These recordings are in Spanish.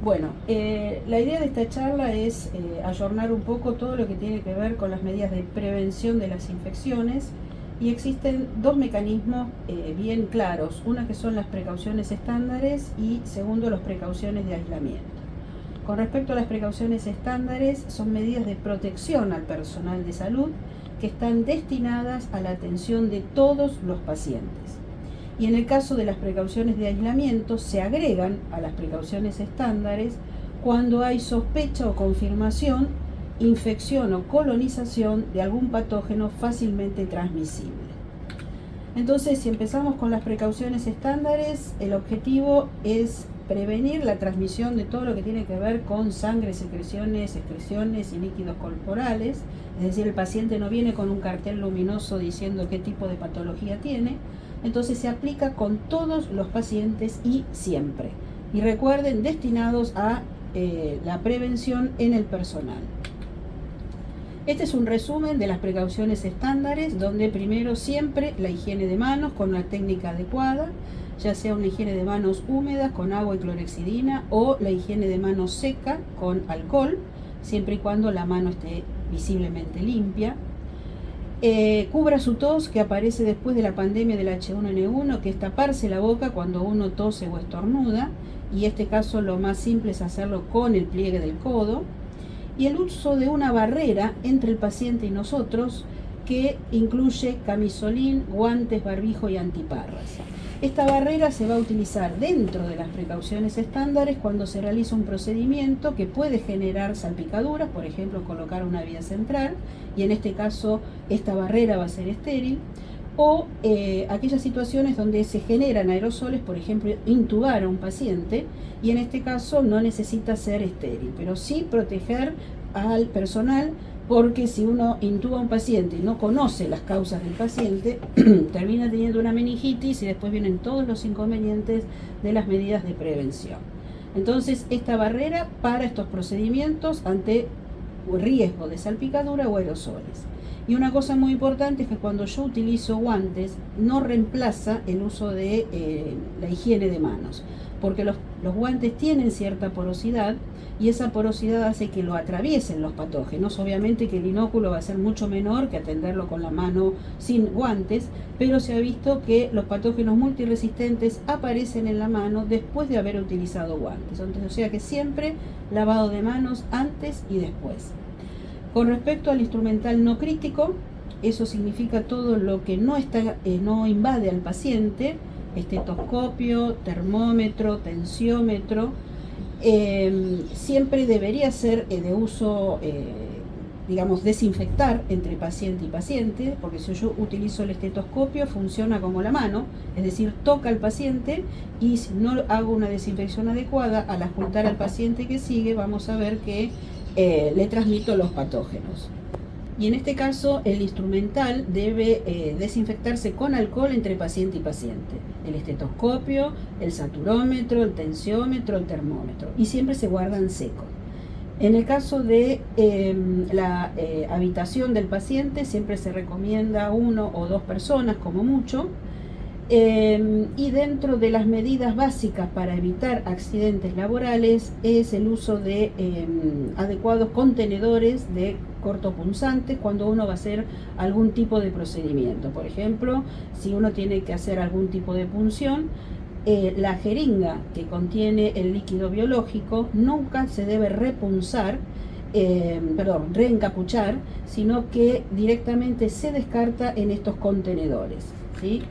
Bueno, la idea de esta charla es ayornar un poco todo lo que tiene que ver con las medidas de prevención de las infecciones y existen dos mecanismos bien claros, una que son las precauciones estándares y segundo las precauciones de aislamiento. Con respecto a las precauciones estándares, son medidas de protección al personal de salud que están destinadas a la atención de todos los pacientes. Y en el caso de las precauciones de aislamiento, se agregan a las precauciones estándares cuando hay sospecha o confirmación, infección o colonización de algún patógeno fácilmente transmisible. Entonces, si empezamos con las precauciones estándares, el objetivo es prevenir la transmisión de todo lo que tiene que ver con sangre, secreciones, excreciones y líquidos corporales. Es decir, el paciente no viene con un cartel luminoso diciendo qué tipo de patología tiene. Entonces se aplica con todos los pacientes y siempre. Y recuerden, destinados a la prevención en el personal. Este es un resumen de las precauciones estándares, donde primero siempre la higiene de manos con una técnica adecuada, ya sea una higiene de manos húmedas con agua y clorexidina o la higiene de manos seca con alcohol, siempre y cuando la mano esté visiblemente limpia. Cubra su tos, que aparece después de la pandemia del H1N1, que es taparse la boca cuando uno tose o estornuda, y en este caso lo más simple es hacerlo con el pliegue del codo. Y el uso de una barrera entre el paciente y nosotros, que incluye camisolín, guantes, barbijo y antiparras. Esta barrera se va a utilizar dentro de las precauciones estándares cuando se realiza un procedimiento que puede generar salpicaduras, por ejemplo colocar una vía central, y en este caso esta barrera va a ser estéril, o aquellas situaciones donde se generan aerosoles, por ejemplo intubar a un paciente, y en este caso no necesita ser estéril, pero sí proteger al personal, porque si uno intuba a un paciente y no conoce las causas del paciente, termina teniendo una meningitis y después vienen todos los inconvenientes de las medidas de prevención. Entonces, esta barrera para estos procedimientos ante riesgo de salpicadura o aerosoles. Y una cosa muy importante es que cuando yo utilizo guantes, no reemplaza el uso de la higiene de manos, porque los guantes tienen cierta porosidad y esa porosidad hace que lo atraviesen los patógenos. Obviamente que el inóculo va a ser mucho menor que atenderlo con la mano sin guantes, pero se ha visto que los patógenos multiresistentes aparecen en la mano después de haber utilizado guantes. Entonces, o sea que siempre lavado de manos antes y después. Con respecto al instrumental no crítico, eso significa todo lo que no invade al paciente: estetoscopio, termómetro, tensiómetro. Siempre debería ser de uso, digamos, desinfectar entre paciente y paciente, porque si yo utilizo el estetoscopio funciona como la mano, es decir, toca al paciente, y si no hago una desinfección adecuada, al juntar al paciente que sigue, vamos a ver que le transmito los patógenos. Y en este caso el instrumental debe desinfectarse con alcohol entre paciente y paciente: el estetoscopio, el saturómetro, el tensiómetro, el termómetro, y siempre se guardan secos. En el caso de la habitación del paciente, siempre se recomienda 1 o 2 personas como mucho. Y dentro de las medidas básicas para evitar accidentes laborales es el uso de adecuados contenedores de cortopunzantes cuando uno va a hacer algún tipo de procedimiento. Por ejemplo, si uno tiene que hacer algún tipo de punción, la jeringa que contiene el líquido biológico nunca se debe reencapuchar, sino que directamente se descarta en estos contenedores, ¿sí?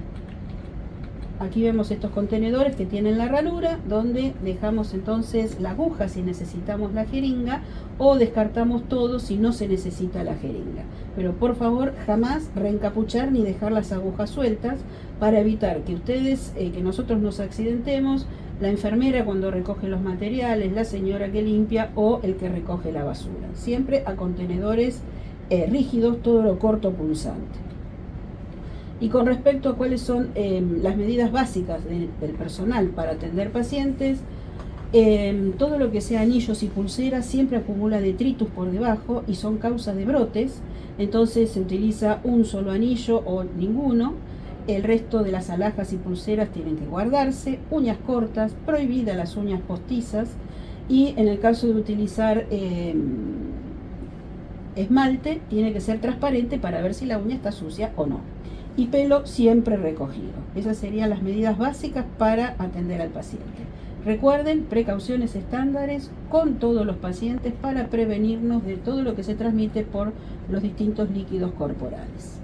Aquí vemos estos contenedores que tienen la ranura, donde dejamos entonces la aguja si necesitamos la jeringa, o descartamos todo si no se necesita la jeringa. Pero por favor, jamás reencapuchar ni dejar las agujas sueltas, para evitar que que nosotros nos accidentemos, la enfermera cuando recoge los materiales, la señora que limpia o el que recoge la basura. Siempre a contenedores rígidos, todo lo cortopunzante. Y con respecto a cuáles son las medidas básicas del personal para atender pacientes, todo lo que sea anillos y pulseras siempre acumula detritus por debajo y son causa de brotes. Entonces se utiliza un solo anillo o ninguno. El resto de las alhajas y pulseras tienen que guardarse. Uñas cortas, prohibidas las uñas postizas. Y en el caso de utilizar esmalte, tiene que ser transparente para ver si la uña está sucia o no. Y pelo siempre recogido. Esas serían las medidas básicas para atender al paciente. Recuerden, precauciones estándares con todos los pacientes para prevenirnos de todo lo que se transmite por los distintos líquidos corporales.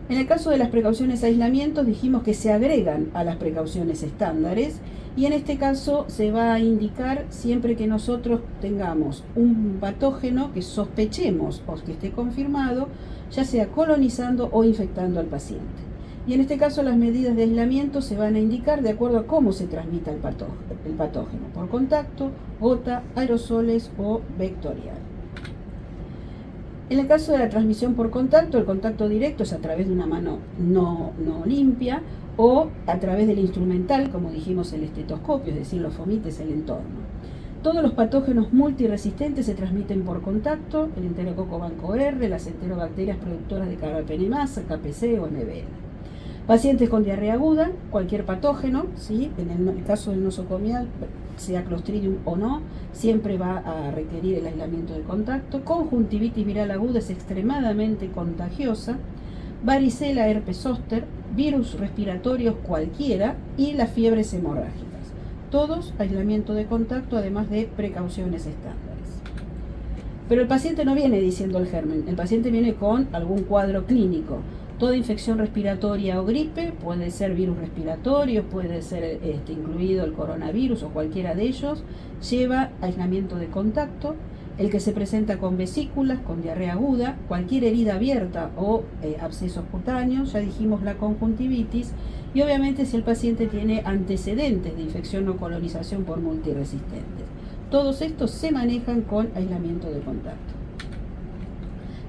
En el caso de las precauciones aislamientos, dijimos que se agregan a las precauciones estándares, y en este caso se va a indicar siempre que nosotros tengamos un patógeno que sospechemos o que esté confirmado, ya sea colonizando o infectando al paciente. Y en este caso las medidas de aislamiento se van a indicar de acuerdo a cómo se transmita el patógeno, por contacto, gota, aerosoles o vectorial. En el caso de la transmisión por contacto, el contacto directo es a través de una mano no limpia o a través del instrumental, como dijimos el estetoscopio, es decir, los fomites, el entorno. Todos los patógenos multiresistentes se transmiten por contacto, el enterococo banco R, las enterobacterias productoras de carbapenemasa, KPC o MBL. Pacientes con diarrea aguda, cualquier patógeno, ¿sí? En el caso del nosocomial, sea Clostridium o no, siempre va a requerir el aislamiento de contacto. Conjuntivitis viral aguda es extremadamente contagiosa. Varicela, herpes zóster, virus respiratorios cualquiera y las fiebres hemorrágicas. Todos aislamiento de contacto, además de precauciones estándares. Pero el paciente no viene diciendo el germen, el paciente viene con algún cuadro clínico. Toda infección respiratoria o gripe, puede ser virus respiratorio, puede ser incluido el coronavirus o cualquiera de ellos, lleva aislamiento de contacto. El que se presenta con vesículas, con diarrea aguda, cualquier herida abierta o abscesos cutáneos, ya dijimos la conjuntivitis, y obviamente si el paciente tiene antecedentes de infección o colonización por multiresistentes. Todos estos se manejan con aislamiento de contacto.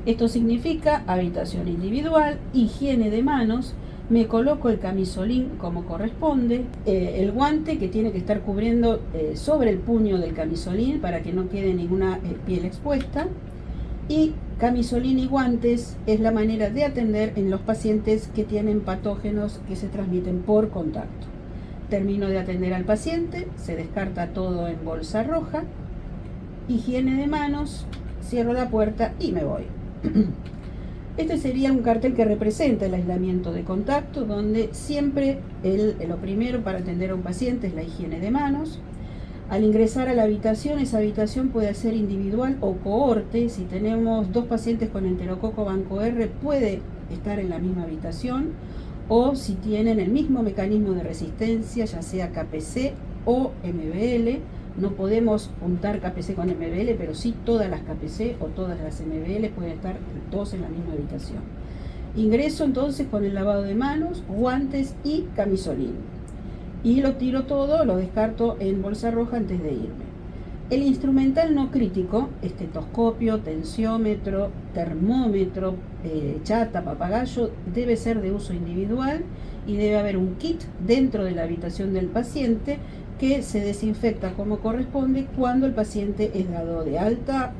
Esto significa habitación individual, higiene de manos, me coloco el camisolín como corresponde, el guante que tiene que estar cubriendo sobre el puño del camisolín para que no quede ninguna piel expuesta, y camisolín y guantes es la manera de atender en los pacientes que tienen patógenos que se transmiten por contacto. Termino de atender al paciente, se descarta todo en bolsa roja, higiene de manos, cierro la puerta y me voy. Este sería un cartel que representa el aislamiento de contacto, donde siempre lo primero para atender a un paciente es la higiene de manos. Al ingresar a la habitación, esa habitación puede ser individual o cohorte. Si tenemos 2 pacientes con enterococo banco R, puede estar en la misma habitación, o si tienen el mismo mecanismo de resistencia, ya sea KPC o MBL. No podemos juntar KPC con MBL, pero sí todas las KPC o todas las MBL pueden estar todos en la misma habitación. Ingreso entonces con el lavado de manos, guantes y camisolín. Y lo tiro todo, lo descarto en bolsa roja antes de irme. El instrumental no crítico, estetoscopio, tensiómetro, termómetro, chata, papagayo, debe ser de uso individual y debe haber un kit dentro de la habitación del paciente que se desinfecta como corresponde cuando el paciente es dado de alta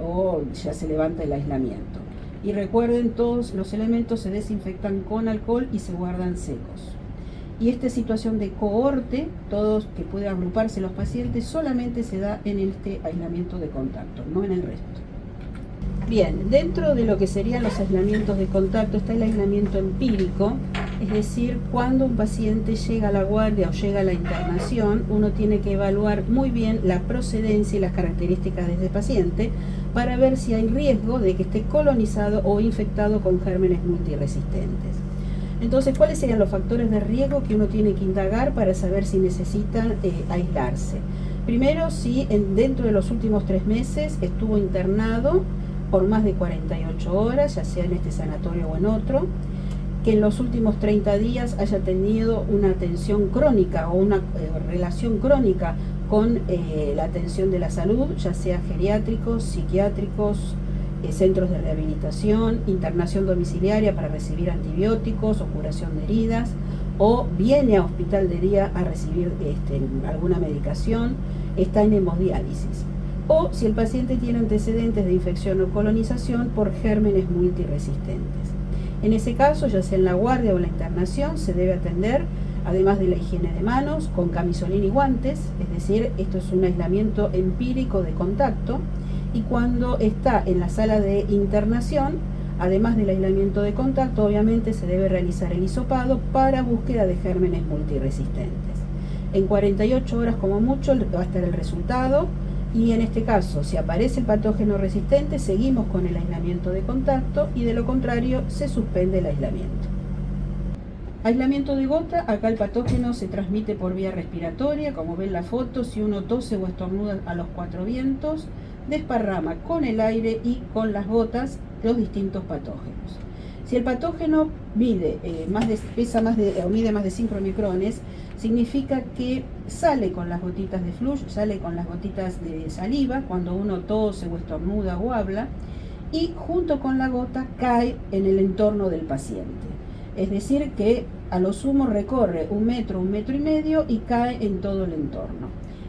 o ya se levanta el aislamiento. Y recuerden, todos los elementos se desinfectan con alcohol y se guardan secos. Y esta situación de cohorte, todos que puedan agruparse los pacientes, solamente se da en este aislamiento de contacto, no en el resto. Bien, dentro de lo que serían los aislamientos de contacto está el aislamiento empírico, es decir, cuando un paciente llega a la guardia o llega a la internación, uno tiene que evaluar muy bien la procedencia y las características de ese paciente para ver si hay riesgo de que esté colonizado o infectado con gérmenes multiresistentes. Entonces, ¿cuáles serían los factores de riesgo que uno tiene que indagar para saber si necesitan aislarse? Primero, si dentro de los últimos 3 meses estuvo internado por más de 48 horas, ya sea en este sanatorio o en otro, que en los últimos 30 días haya tenido una atención crónica o una relación crónica con la atención de la salud, ya sea geriátricos, psiquiátricos, centros de rehabilitación, internación domiciliaria para recibir antibióticos o curación de heridas, o viene a hospital de día a recibir alguna medicación, está en hemodiálisis. O si el paciente tiene antecedentes de infección o colonización por gérmenes multiresistentes. En ese caso, ya sea en la guardia o en la internación, se debe atender además de la higiene de manos con camisolín y guantes, es decir, esto es un aislamiento empírico de contacto, y cuando está en la sala de internación, además del aislamiento de contacto, obviamente se debe realizar el hisopado para búsqueda de gérmenes multiresistentes. En 48 horas como mucho va a estar el resultado, y en este caso, si aparece el patógeno resistente, seguimos con el aislamiento de contacto, y de lo contrario se suspende el aislamiento. Aislamiento de gota, acá el patógeno se transmite por vía respiratoria, como ven la foto, si uno tose o estornuda a los 4 vientos, desparrama con el aire y con las gotas los distintos patógenos. Si el patógeno mide más de 5 micrones, significa que sale con las gotitas de flush, sale con las gotitas de saliva cuando uno tose o estornuda o habla, y junto con la gota cae en el entorno del paciente. Es decir, que a lo sumo recorre 1 metro, 1,5 metros y cae en todo el entorno.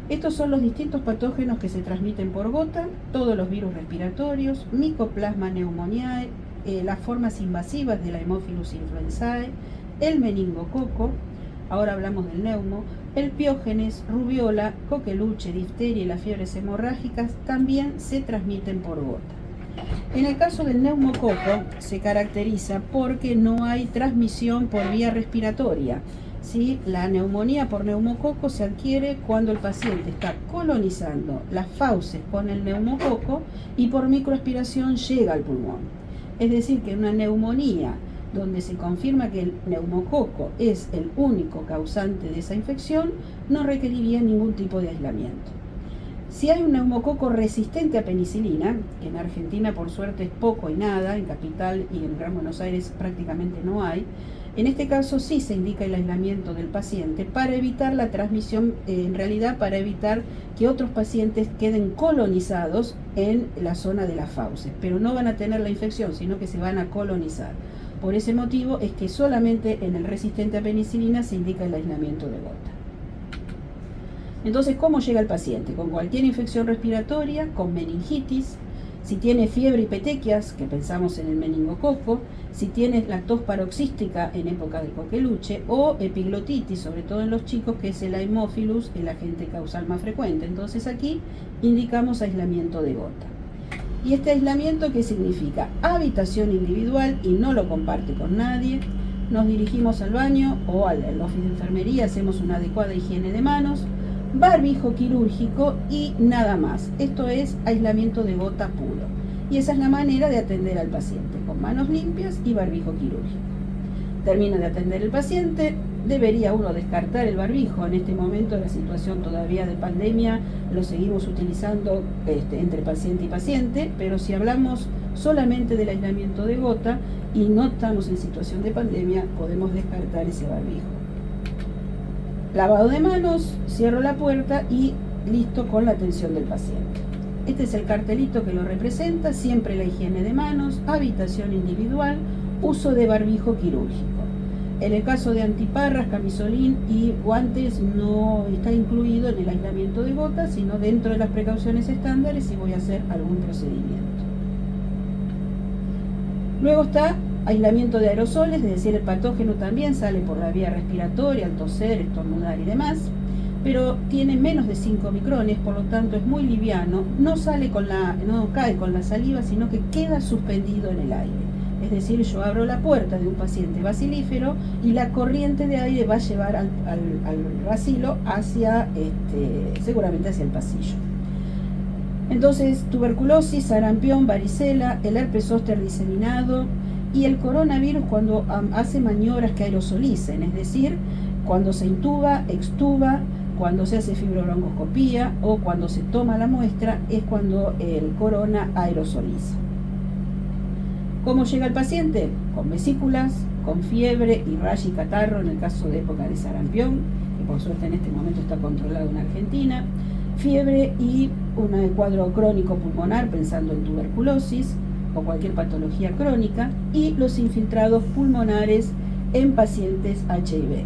Estos son los distintos patógenos que se transmiten por gota, todos los virus respiratorios, Mycoplasma pneumoniae, las formas invasivas de la Haemophilus influenzae, el meningococo, ahora hablamos del neumo, el piógenes, rubiola, coqueluche, difteria y las fiebres hemorrágicas también se transmiten por gota. En el caso del neumococo se caracteriza porque no hay transmisión por vía respiratoria. ¿Sí? La neumonía por neumococo se adquiere cuando el paciente está colonizando las fauces con el neumococo y por microaspiración llega al pulmón. Es decir, que una neumonía donde se confirma que el neumococo es el único causante de esa infección no requeriría ningún tipo de aislamiento. Si hay un neumococo resistente a penicilina, que en Argentina por suerte es poco y nada, en Capital y en Gran Buenos Aires prácticamente no hay, en este caso sí se indica el aislamiento del paciente para evitar la transmisión, en realidad para evitar que otros pacientes queden colonizados en la zona de las fauces, pero no van a tener la infección, sino que se van a colonizar. Por ese motivo es que solamente en el resistente a penicilina se indica el aislamiento de gota. Entonces, ¿cómo llega el paciente? Con cualquier infección respiratoria, con meningitis, si tiene fiebre y petequias, que pensamos en el meningococo, si tiene la tos paroxística en época del coqueluche, o epiglotitis, sobre todo en los chicos, que es el Haemophilus, el agente causal más frecuente. Entonces aquí indicamos aislamiento de gota. ¿Y este aislamiento qué significa? Habitación individual y no lo comparte con nadie. Nos dirigimos al baño o al office de enfermería, hacemos una adecuada higiene de manos, barbijo quirúrgico y nada más. Esto es aislamiento de gota puro. Y esa es la manera de atender al paciente, con manos limpias y barbijo quirúrgico. Termina de atender el paciente, debería uno descartar el barbijo. En este momento, la situación todavía de pandemia, lo seguimos utilizando entre paciente y paciente, pero si hablamos solamente del aislamiento de gota y no estamos en situación de pandemia, podemos descartar ese barbijo. Lavado de manos, cierro la puerta y listo con la atención del paciente. Este es el cartelito que lo representa, siempre la higiene de manos, habitación individual, uso de barbijo quirúrgico. En el caso de antiparras, camisolín y guantes no está incluido en el aislamiento de gota, sino dentro de las precauciones estándares si voy a hacer algún procedimiento. Luego está aislamiento de aerosoles, es decir, el patógeno también sale por la vía respiratoria, al toser, estornudar y demás, pero tiene menos de 5 micrones, por lo tanto es muy liviano, no cae con la saliva, sino que queda suspendido en el aire. Es decir, yo abro la puerta de un paciente bacilífero y la corriente de aire va a llevar al bacilo seguramente hacia el pasillo. Entonces, tuberculosis, sarampión, varicela, el herpes zóster diseminado y el coronavirus cuando hace maniobras que aerosolicen, es decir, cuando se intuba, extuba, cuando se hace fibrobroncoscopía o cuando se toma la muestra, es cuando el corona aerosoliza. ¿Cómo llega el paciente? Con vesículas, con fiebre y rash y catarro en el caso de época de sarampión, que por suerte en este momento está controlado en Argentina, fiebre y un cuadro crónico pulmonar pensando en tuberculosis o cualquier patología crónica, y los infiltrados pulmonares en pacientes HIV.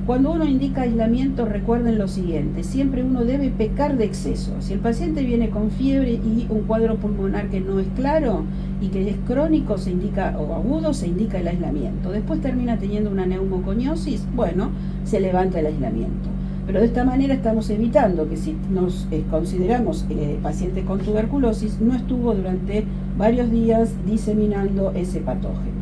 Cuando uno indica aislamiento, recuerden lo siguiente, siempre uno debe pecar de exceso. Si el paciente viene con fiebre y un cuadro pulmonar que no es claro y que es crónico, se indica, o agudo, se indica el aislamiento. Después termina teniendo una neumoconiosis, bueno, se levanta el aislamiento. Pero de esta manera estamos evitando que si nos consideramos paciente con tuberculosis, no estuvo durante varios días diseminando ese patógeno.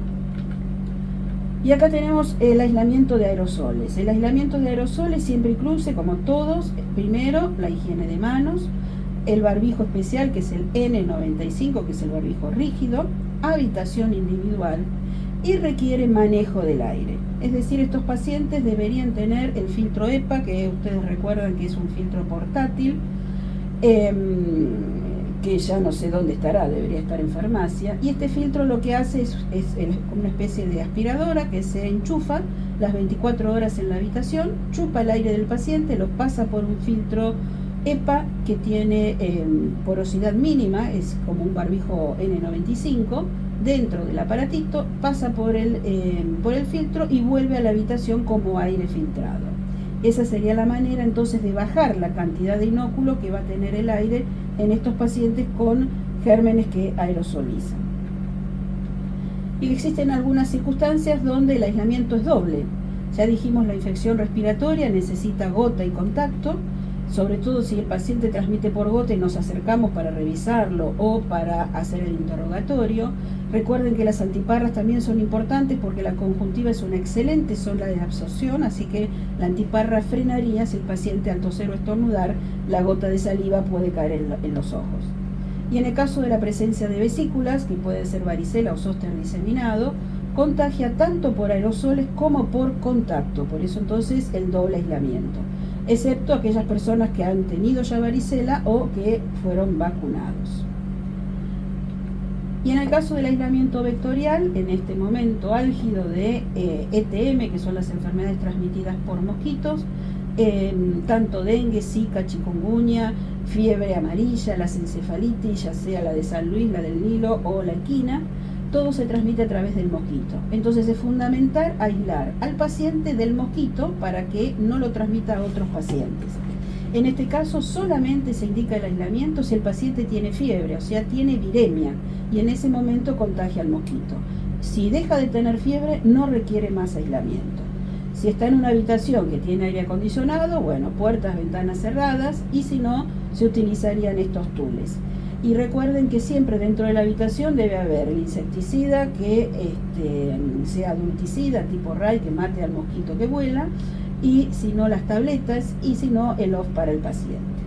Y acá tenemos el aislamiento de aerosoles. El aislamiento de aerosoles siempre incluye, como todos, primero la higiene de manos, el barbijo especial, que es el N95, que es el barbijo rígido, habitación individual, y requiere manejo del aire. Es decir, estos pacientes deberían tener el filtro EPA, que ustedes recuerdan que es un filtro portátil, que ya no sé dónde estará, debería estar en farmacia, y este filtro lo que hace es una especie de aspiradora que se enchufa las 24 horas en la habitación, chupa el aire del paciente, lo pasa por un filtro EPA que tiene porosidad mínima, es como un barbijo N95, dentro del aparatito, pasa por el filtro y vuelve a la habitación como aire filtrado. Esa sería la manera entonces de bajar la cantidad de inóculo que va a tener el aire en estos pacientes con gérmenes que aerosolizan. Y existen algunas circunstancias donde el aislamiento es doble. Ya dijimos, la infección respiratoria necesita gota y contacto, sobre todo si el paciente transmite por gota y nos acercamos para revisarlo o para hacer el interrogatorio. Recuerden que las antiparras también son importantes porque la conjuntiva es una excelente zona de absorción, así que la antiparra frenaría si el paciente al toser o estornudar, la gota de saliva puede caer en los ojos. Y en el caso de la presencia de vesículas, que puede ser varicela o zóster diseminado, contagia tanto por aerosoles como por contacto, por eso entonces el doble aislamiento, excepto aquellas personas que han tenido ya varicela o que fueron vacunados. Y en el caso del aislamiento vectorial, en este momento álgido de ETM, que son las enfermedades transmitidas por mosquitos, tanto dengue, zika, chikungunya, fiebre amarilla, las encefalitis, ya sea la de San Luis, la del Nilo o la equina, todo se transmite a través del mosquito. Entonces es fundamental aislar al paciente del mosquito para que no lo transmita a otros pacientes. En este caso solamente se indica el aislamiento si el paciente tiene fiebre, o sea, tiene viremia, y en ese momento contagia al mosquito. Si deja de tener fiebre, no requiere más aislamiento. Si está en una habitación que tiene aire acondicionado, bueno, puertas, ventanas cerradas, y si no, se utilizarían estos tules. Y recuerden que siempre dentro de la habitación debe haber el insecticida que sea adulticida, tipo RAI, que mate al mosquito que vuela, y si no las tabletas, y si no el off para el paciente.